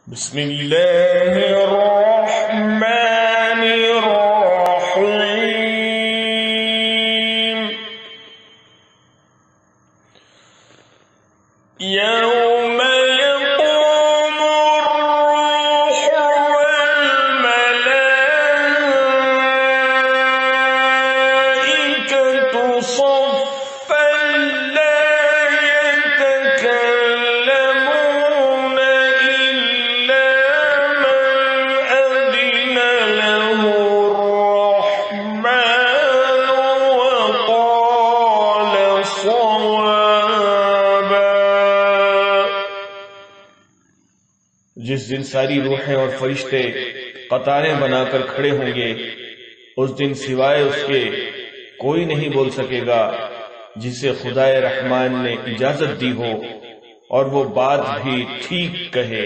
बिस्मिल्लाहिर्रहमानिर्रहीम। यौम यक़ूमुर्रूह वल्मलाइकतु सफ़्फ़न ला यतकल्लमून इल्ला मन अज़िन लहुर्रहमानु वक़ाल सवाबा। जिस दिन सारी रूहें और फरिश्ते कतारें बनाकर खड़े होंगे, उस दिन सिवाय उसके कोई नहीं बोल सकेगा जिसे खुदाए रहमान ने इजाजत दी हो और वो बात भी ठीक कहे।